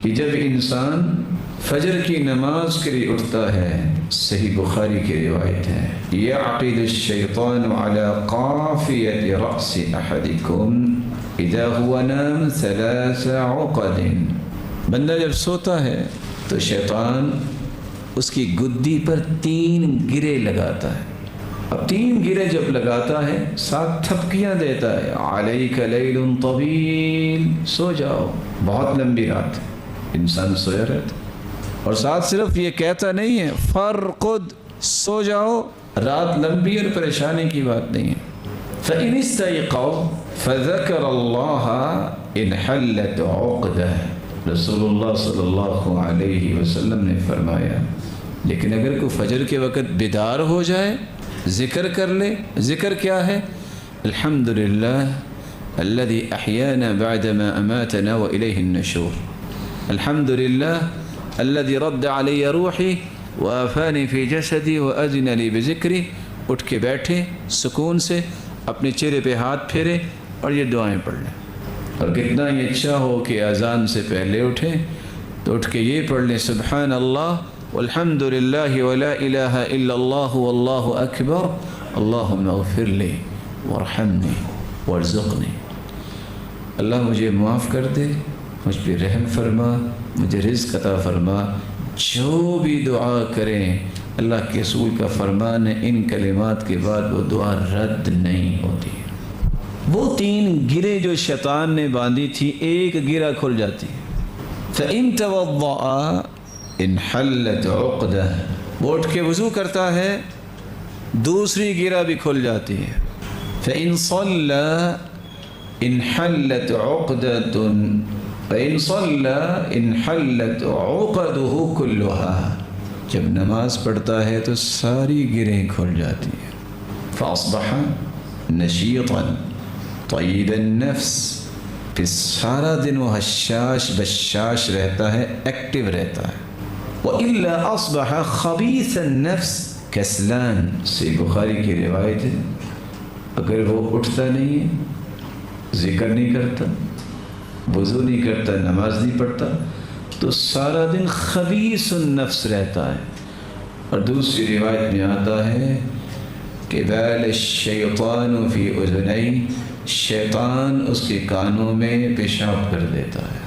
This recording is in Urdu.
کہ جب انسان فجر کی نماز کے لیے اٹھتا ہے، صحیح بخاری کی روایت ہے، یعقد الشیطان علی قافیۃ رأس احدکم اذا هو نام 3 عقد، بندہ جب سوتا ہے تو شیطان اس کی گدی پر 3 گرے لگاتا ہے۔ اب 3 گرے جب لگاتا ہے 7 تھپکیاں دیتا ہے، علیک لیل طویل، سو جاؤ، بہت لمبی رات ہے، انسان سویا رہتا، اور ساتھ صرف یہ کہتا نہیں ہے فرقد، سو جاؤ، رات لمبی اور پریشانی کی بات نہیں ہے۔ فإن استيقظ فذكر الله انحلت عقدہ، رسول اللہ صلی اللہ علیہ وسلم نے فرمایا لیکن اگر کوئی فجر کے وقت بیدار ہو جائے، ذکر کر لے، ذکر کیا ہے؟ الحمدللہ الذي احیانا بعدما اماتنا وإلیہ النشور، الحمدللہ الذي رد علی روحی وآفانی فی جسدی وأذن لی بذکری، اٹھ کے بیٹھے سکون سے، اپنے چہرے پہ ہاتھ پھیرے اور یہ دعائیں پڑھ لیں، اور کتنا ہی اچھا ہو کہ اذان سے پہلے اٹھیں تو اٹھ کے یہ پڑھ لیں سبحان اللہ والحمد للہ ولا الہ الا اللہ واللہ اکبر اللہم اغفر لی وارحمنی وارزقنی، اللہ مجھے معاف کر دے، مجھ پہ رحم فرما، مجھے رزق عطا فرما۔ جو بھی دعا کریں اللہ کے رسول کا فرمان ہے ان کلمات کے بعد وہ دعا رد نہیں ہوتی۔ وہ 3 گرے جو شیطان نے باندھی تھی، ایک گرہ کھل جاتی ہے، فَإِن تَوَضَّعَ انحلت عقدہ، وہ اٹھ کے وضو کرتا ہے، دوسری گرہ بھی کھل جاتی ہے، فَإِن صَلَّى انحلت عقدۃ فَإِن صَلَّى انحلت عقدہ كلها، جب نماز پڑھتا ہے تو ساری گرہیں کھل جاتی ہیں، فَأَصْبَحَ نَشِيطًا طَيِّبَ النَّفْس، پھر سارا دن وہ حشاش بشاش رہتا ہے، ایکٹیو رہتا ہے، وَإِلَّا أَصْبَحَ خَبِيثَ النَّفْس كَسْلَانٌ، صحیح بخاری کی روایت ہے، اگر وہ اٹھتا نہیں ہے، ذکر نہیں کرتا، وضو نہیں کرتا، نماز نہیں پڑھتا، تو سارا دن خبیث النفس رہتا ہے۔ اور دوسری روایت میں آتا ہے کہ بال الشیطان فی اذنی، شیطان اس کے کانوں میں پیشاب کر دیتا ہے۔